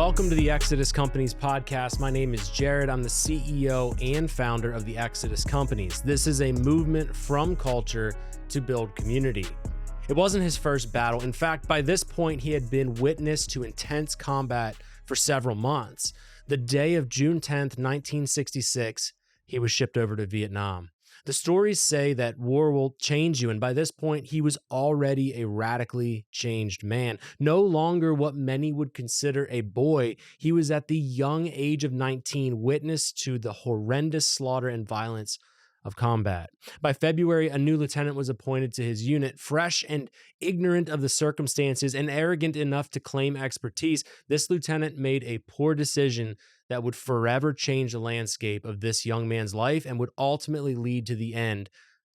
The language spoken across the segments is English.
Welcome to the Exodus Companies podcast. My name is Jared. I'm the CEO and founder of the Exodus Companies. This is a movement from culture to build community. It wasn't his first battle. In fact, by this point, he had been witness to intense combat for several months. The day of June 10th, 1966, he was shipped over to Vietnam. The stories say that war will change you, and by this point, he was already a radically changed man. No longer what many would consider a boy, he was at the young age of 19, witness to the horrendous slaughter and violence of combat. By February, a new lieutenant was appointed to his unit. Fresh and ignorant of the circumstances and arrogant enough to claim expertise, this lieutenant made a poor decision that would forever change the landscape of this young man's life and would ultimately lead to the end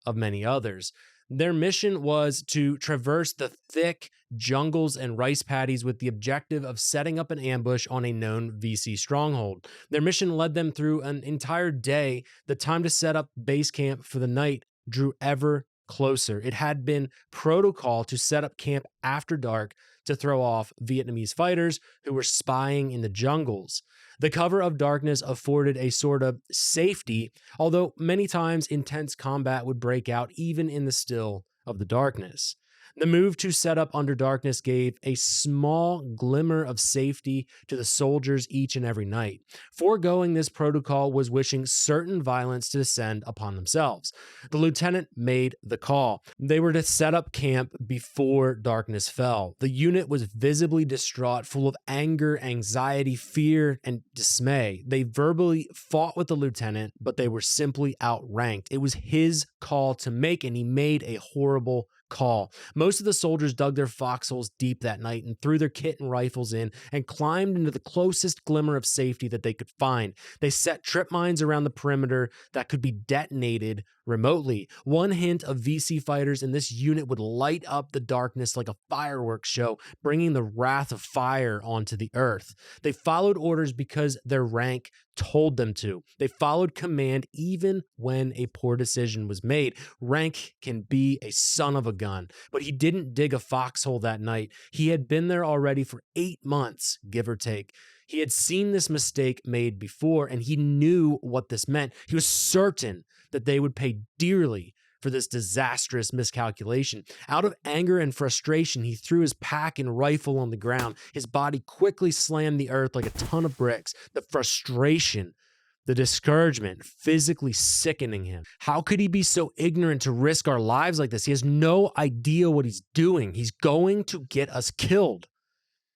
of many others. Their mission was to traverse the thick jungles and rice paddies with the objective of setting up an ambush on a known VC stronghold. Their mission led them through an entire day. The time to set up base camp for the night drew ever closer. It had been protocol to set up camp after dark to throw off Vietnamese fighters who were spying in the jungles. The cover of darkness afforded a sort of safety, although many times intense combat would break out even in the still of the darkness. The move to set up under darkness gave a small glimmer of safety to the soldiers each and every night. Foregoing this protocol was wishing certain violence to descend upon themselves. The lieutenant made the call. They were to set up camp before darkness fell. The unit was visibly distraught, full of anger, anxiety, fear, and dismay. They verbally fought with the lieutenant, but they were simply outranked. It was his call to make, and he made a horrible call. Most of the soldiers dug their foxholes deep that night and threw their kit and rifles in and climbed into the closest glimmer of safety that they could find. They set trip mines around the perimeter that could be detonated remotely. One hint of VC fighters in this unit would light up the darkness like a fireworks show, bringing the wrath of fire onto the earth. They followed orders because their rank told them to. They followed command even when a poor decision was made. Rank can be a son of a gun, but he didn't dig a foxhole that night. He had been there already for 8 months, give or take. He had seen this mistake made before, and he knew what this meant. He was certain that they would pay dearly for this disastrous miscalculation. Out of anger and frustration, he threw his pack and rifle on the ground. His body quickly slammed the earth like a ton of bricks. The frustration, the discouragement, physically sickening him. How could he be so ignorant to risk our lives like this? He has no idea what he's doing. He's going to get us killed.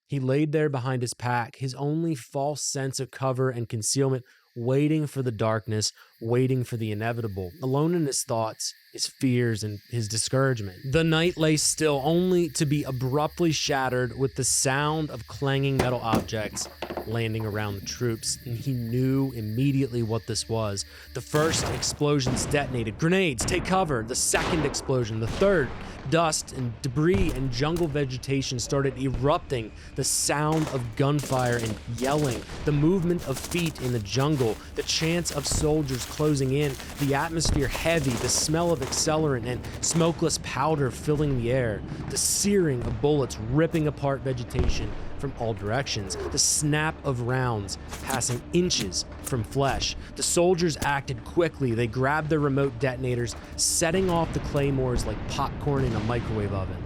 He laid there behind his pack, his only false sense of cover and concealment, waiting for the darkness, waiting for the inevitable. Alone in his thoughts, his fears, and his discouragement. The night lay still, only to be abruptly shattered with the sound of clanging metal objects landing around the troops, and he knew immediately what this was. The first explosions detonated. Grenades, take cover. The second explosion, the third. Dust and debris and jungle vegetation started erupting. The sound of gunfire and yelling, the movement of feet in the jungle, the chants of soldiers closing in, the atmosphere heavy, the smell of accelerant and smokeless powder filling the air, the searing of bullets ripping apart vegetation from all directions, the snap of rounds passing inches from flesh. The soldiers acted quickly. They grabbed their remote detonators, setting off the claymores like popcorn in a microwave oven.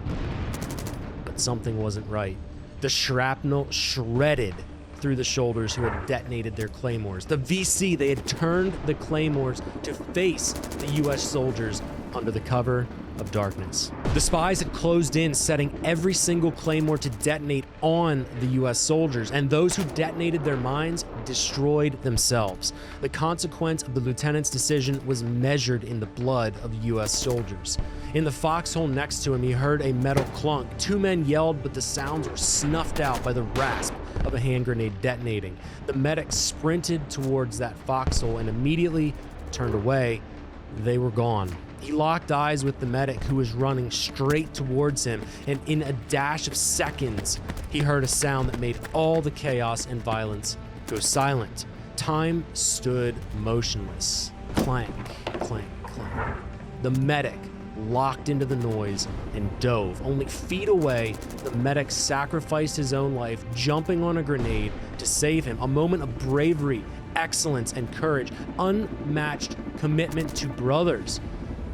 But something wasn't right. The shrapnel shredded through the shoulders who had detonated their claymores. The VC, they had turned the claymores to face the U.S. soldiers under the cover of darkness. The spies had closed in, setting every single claymore to detonate on the U.S. soldiers, and those who detonated their mines destroyed themselves. The consequence of the lieutenant's decision was measured in the blood of U.S. soldiers. In the foxhole next to him, he heard a metal clunk. 2 men yelled, but the sounds were snuffed out by the rasp of a hand grenade detonating. The medic sprinted towards that foxhole and immediately turned away. They were gone. He locked eyes with the medic who was running straight towards him, and in a dash of seconds, he heard a sound that made all the chaos and violence go silent. Time stood motionless. Clank, clank, clank. The medic locked into the noise, and dove. Only feet away, the medic sacrificed his own life, jumping on a grenade to save him. A moment of bravery, excellence, and courage, unmatched commitment to brothers.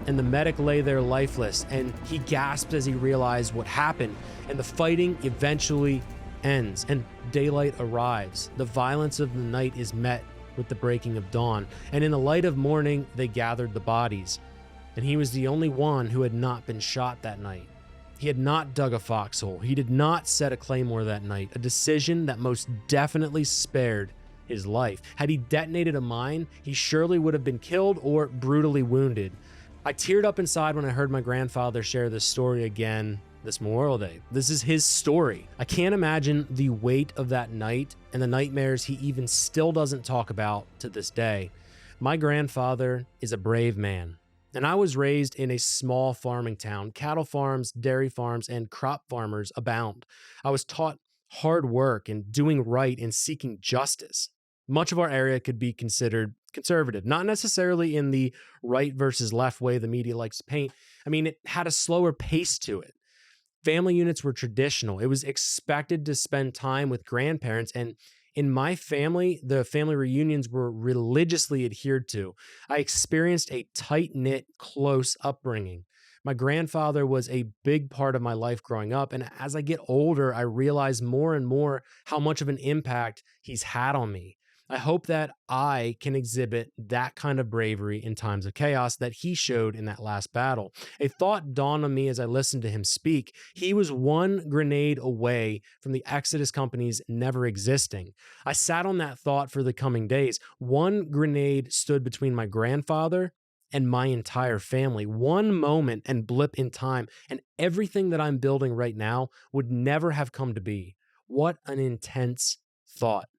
And the medic lay there lifeless, and he gasped as he realized what happened, and the fighting eventually ends, and daylight arrives. The violence of the night is met with the breaking of dawn, and in the light of morning, they gathered the bodies. And he was the only one who had not been shot that night. He had not dug a foxhole. He did not set a claymore that night, a decision that most definitely spared his life. Had he detonated a mine, he surely would have been killed or brutally wounded. I teared up inside when I heard my grandfather share this story again this Memorial Day. This is his story. I can't imagine the weight of that night and the nightmares he even still doesn't talk about to this day. My grandfather is a brave man, and I was raised in a small farming town. Cattle farms, dairy farms, and crop farmers abound. I was taught hard work and doing right and seeking justice. Much of our area could be considered conservative, not necessarily in the right versus left way the media likes to paint. I mean, it had a slower pace to it. Family units were traditional. It was expected to spend time with grandparents, and in my family, the family reunions were religiously adhered to. I experienced a tight-knit, close upbringing. My grandfather was a big part of my life growing up, and as I get older, I realize more and more how much of an impact he's had on me. I hope that I can exhibit that kind of bravery in times of chaos that he showed in that last battle. A thought dawned on me as I listened to him speak. He was one grenade away from the Exodus companies never existing. I sat on that thought for the coming days. One grenade stood between my grandfather and my entire family. One moment and blip in time, and everything that I'm building right now would never have come to be. What an intense thought.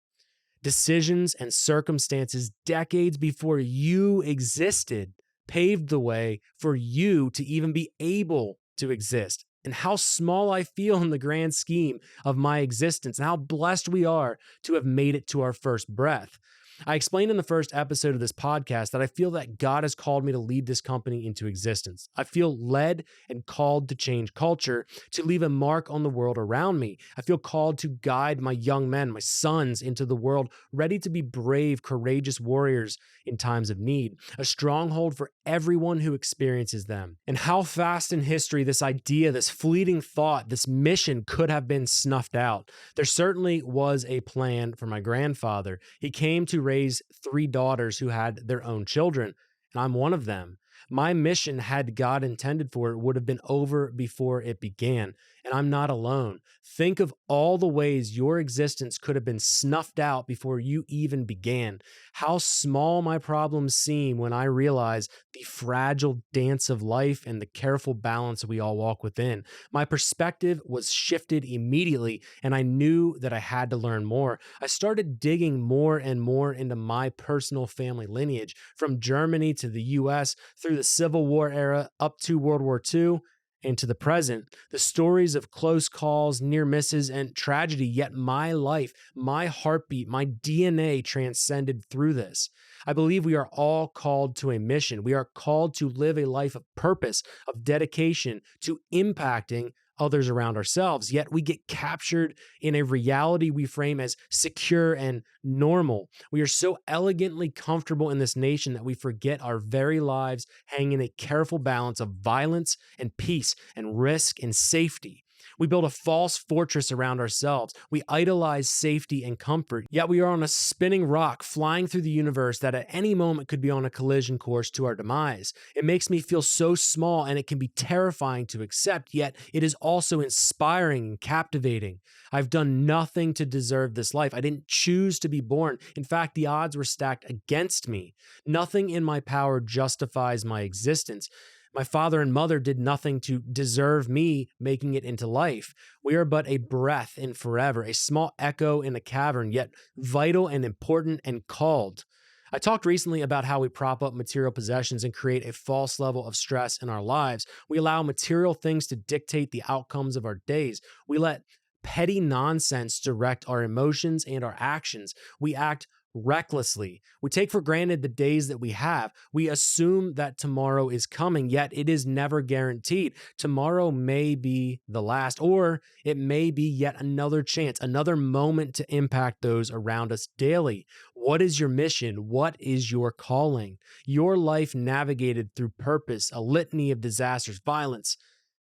Decisions and circumstances decades before you existed paved the way for you to even be able to exist. And how small I feel in the grand scheme of my existence, and how blessed we are to have made it to our first breath. I explained in the first episode of this podcast that I feel that God has called me to lead this company into existence. I feel led and called to change culture, to leave a mark on the world around me. I feel called to guide my young men, my sons, into the world, ready to be brave, courageous warriors in times of need, a stronghold for everyone who experiences them. And how fast in history this idea, this fleeting thought, this mission could have been snuffed out. There certainly was a plan for my grandfather. He came to raise 3 daughters who had their own children, and I'm one of them. My mission, had God intended for it, would have been over before it began, and I'm not alone. Think of all the ways your existence could have been snuffed out before you even began. How small my problems seem when I realize the fragile dance of life and the careful balance we all walk within. My perspective was shifted immediately, and I knew that I had to learn more. I started digging more and more into my personal family lineage, from Germany to the US, through the Civil War era up to World War II, and to the present. The stories of close calls, near misses, and tragedy, yet my life, my heartbeat, my DNA transcended through this. I believe we are all called to a mission. We are called to live a life of purpose, of dedication, to impacting others around ourselves, yet we get captured in a reality we frame as secure and normal. We are so elegantly comfortable in this nation that we forget our very lives hang in a careful balance of violence and peace and risk and safety. We build a false fortress around ourselves. We idolize safety and comfort, yet we are on a spinning rock flying through the universe that at any moment could be on a collision course to our demise. It makes me feel so small, and it can be terrifying to accept, yet it is also inspiring and captivating. I've done nothing to deserve this life. I didn't choose to be born. In fact, the odds were stacked against me. Nothing in my power justifies my existence. My father and mother did nothing to deserve me making it into life. We are but a breath in forever, a small echo in a cavern, yet vital and important and called. I talked recently about how we prop up material possessions and create a false level of stress in our lives. We allow material things to dictate the outcomes of our days. We let petty nonsense direct our emotions and our actions. We act recklessly. We take for granted the days that we have. We assume that tomorrow is coming, yet it is never guaranteed. Tomorrow may be the last, or it may be yet another chance, another moment to impact those around us daily. What is your mission? What is your calling? Your life navigated through purpose, a litany of disasters, violence,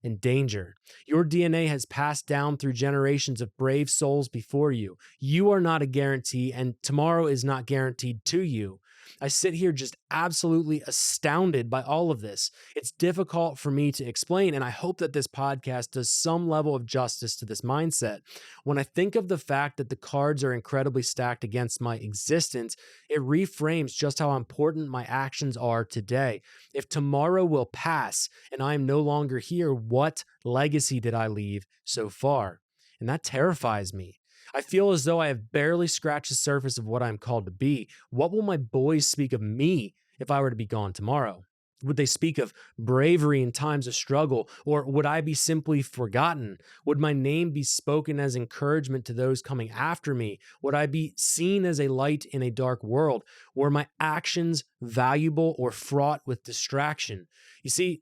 and danger. Your DNA has passed down through generations of brave souls before you. You are not a guarantee, and tomorrow is not guaranteed to you. I sit here just absolutely astounded by all of this. It's difficult for me to explain, and I hope that this podcast does some level of justice to this mindset. When I think of the fact that the cards are incredibly stacked against my existence, it reframes just how important my actions are today. If tomorrow will pass and I am no longer here, what legacy did I leave so far? And that terrifies me. I feel as though I have barely scratched the surface of what I'm called to be. What will my boys speak of me if I were to be gone tomorrow? Would they speak of bravery in times of struggle, or would I be simply forgotten? Would my name be spoken as encouragement to those coming after me? Would I be seen as a light in a dark world? Were my actions valuable or fraught with distraction? You see,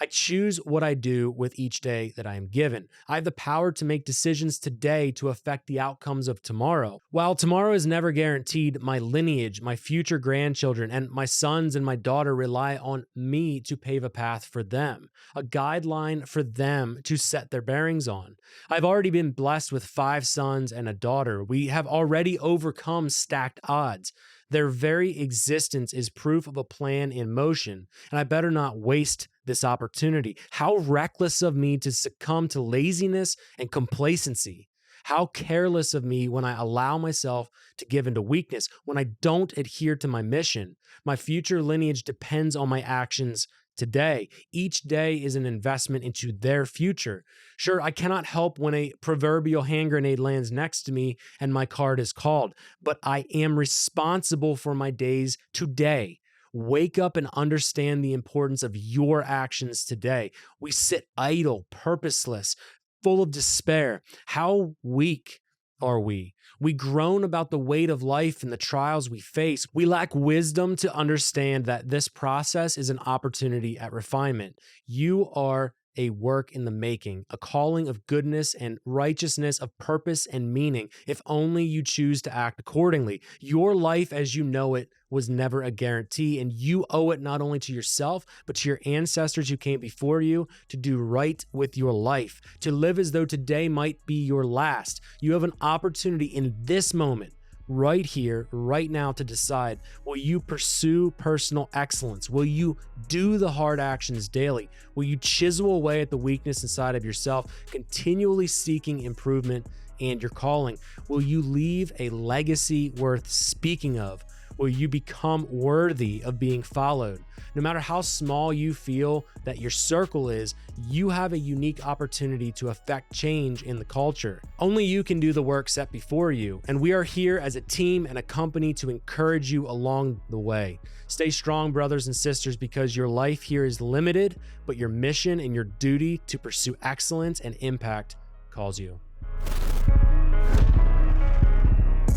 I choose what I do with each day that I am given. I have the power to make decisions today to affect the outcomes of tomorrow. While tomorrow is never guaranteed, my lineage, my future grandchildren, and my sons and my daughter rely on me to pave a path for them, a guideline for them to set their bearings on. I've already been blessed with 5 sons and a daughter. We have already overcome stacked odds. Their very existence is proof of a plan in motion, and I better not waste this opportunity. How reckless of me to succumb to laziness and complacency. How careless of me when I allow myself to give into weakness, when I don't adhere to my mission. My future lineage depends on my actions today. Each day is an investment into their future. Sure, I cannot help when a proverbial hand grenade lands next to me and my card is called, but I am responsible for my days today. Wake up and understand the importance of your actions today. We sit idle, purposeless, full of despair. How weak are we? We groan about the weight of life and the trials we face. We lack wisdom to understand that this process is an opportunity at refinement. You are a work in the making, a calling of goodness and righteousness, of purpose and meaning, if only you choose to act accordingly. Your life as you know it was never a guarantee, and you owe it not only to yourself, but to your ancestors who came before you to do right with your life, to live as though today might be your last. You have an opportunity in this moment, right here, right now, to decide, will you pursue personal excellence? Will you do the hard actions daily? Will you chisel away at the weakness inside of yourself, continually seeking improvement and your calling? Will you leave a legacy worth speaking of? Will you become worthy of being followed? No matter how small you feel that your circle is, you have a unique opportunity to affect change in the culture. Only you can do the work set before you, and we are here as a team and a company to encourage you along the way. Stay strong, brothers and sisters, because your life here is limited, but your mission and your duty to pursue excellence and impact calls you.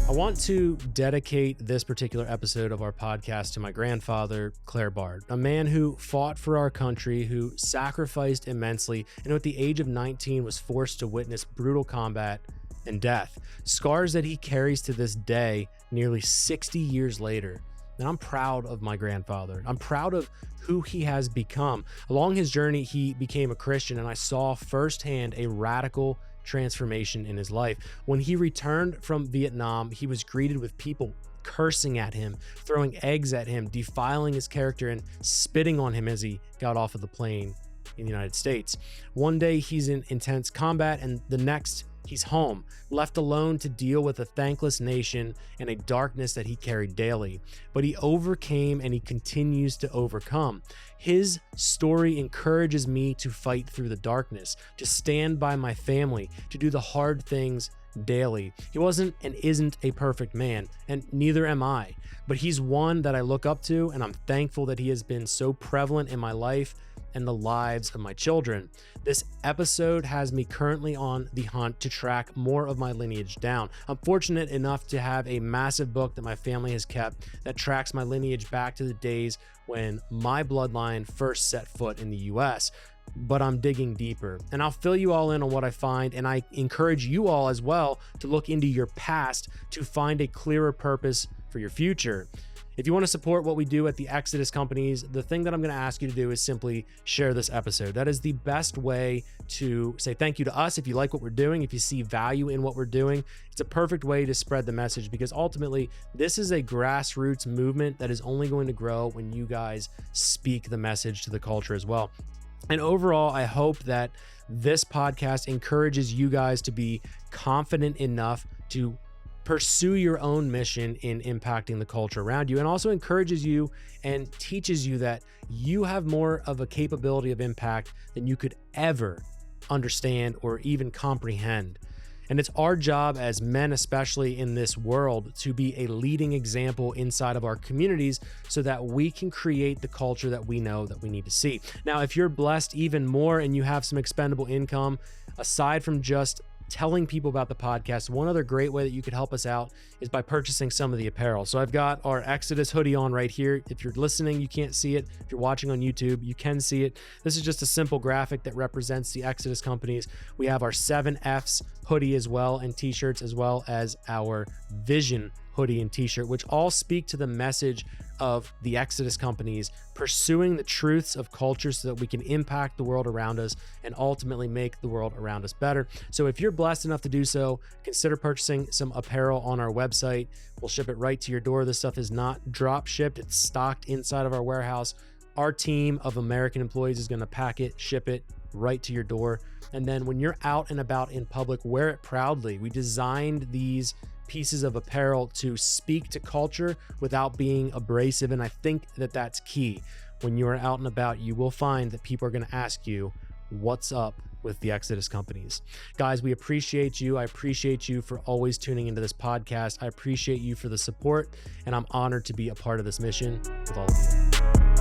I want to dedicate this particular episode of our podcast to my grandfather, Claire Bard, a man who fought for our country, who sacrificed immensely, and at the age of 19 was forced to witness brutal combat and death, scars that he carries to this day, nearly 60 years later. And I'm proud of my grandfather. I'm proud of who he has become. Along his journey, he became a Christian, and I saw firsthand a radical transformation in his life. When he returned from Vietnam, he was greeted with people cursing at him, throwing eggs at him, defiling his character, and spitting on him as he got off of the plane in the United States. One day he's in intense combat, and the next he's home, left alone to deal with a thankless nation and a darkness that he carried daily. But he overcame, and he continues to overcome. His story encourages me to fight through the darkness, to stand by my family, to do the hard things daily. He wasn't and isn't a perfect man, and neither am I, but he's one that I look up to, and I'm thankful that he has been so prevalent in my life and the lives of my children. This episode has me currently on the hunt to track more of my lineage down. I'm fortunate enough to have a massive book that my family has kept that tracks my lineage back to the days when my bloodline first set foot in the US. But I'm digging deeper, and I'll fill you all in on what I find, and I encourage you all as well to look into your past to find a clearer purpose for your future. If you want to support what we do at the Exodus Companies, the thing that I'm going to ask you to do is simply share this episode. That is the best way to say thank you to us if you like what we're doing, if you see value in what we're doing. It's a perfect way to spread the message, because ultimately this is a grassroots movement that is only going to grow when you guys speak the message to the culture as well. And overall, I hope that this podcast encourages you guys to be confident enough to pursue your own mission in impacting the culture around you, and also encourages you and teaches you that you have more of a capability of impact than you could ever understand or even comprehend. And it's our job as men, especially in this world, to be a leading example inside of our communities so that we can create the culture that we know that we need to see. Now, if you're blessed even more and you have some expendable income, aside from just telling people about the podcast, one other great way that you could help us out is by purchasing some of the apparel. So I've got our Exodus hoodie on right here. If you're listening, you can't see it. If you're watching on YouTube, you can see it. This is just a simple graphic that represents the Exodus Companies. We have our 7Fs hoodie as well, and t-shirts, as well as our Vision hoodie and t-shirt, which all speak to the message of the Exodus Companies pursuing the truths of culture so that we can impact the world around us and ultimately make the world around us better. So if you're blessed enough to do so, consider purchasing some apparel on our website. We'll ship it right to your door. This stuff is not drop shipped. It's stocked inside of our warehouse. Our team of American employees is going to pack it, ship it right to your door. And then when you're out and about in public, wear it proudly. We designed these pieces of apparel to speak to culture without being abrasive, and I think that that's key. When you are out and about, you will find that people are going to ask you, what's up with the Exodus Companies? Guys, we appreciate you. I appreciate you for always tuning into this podcast. I appreciate you for the support, and I'm honored to be a part of this mission with all of you.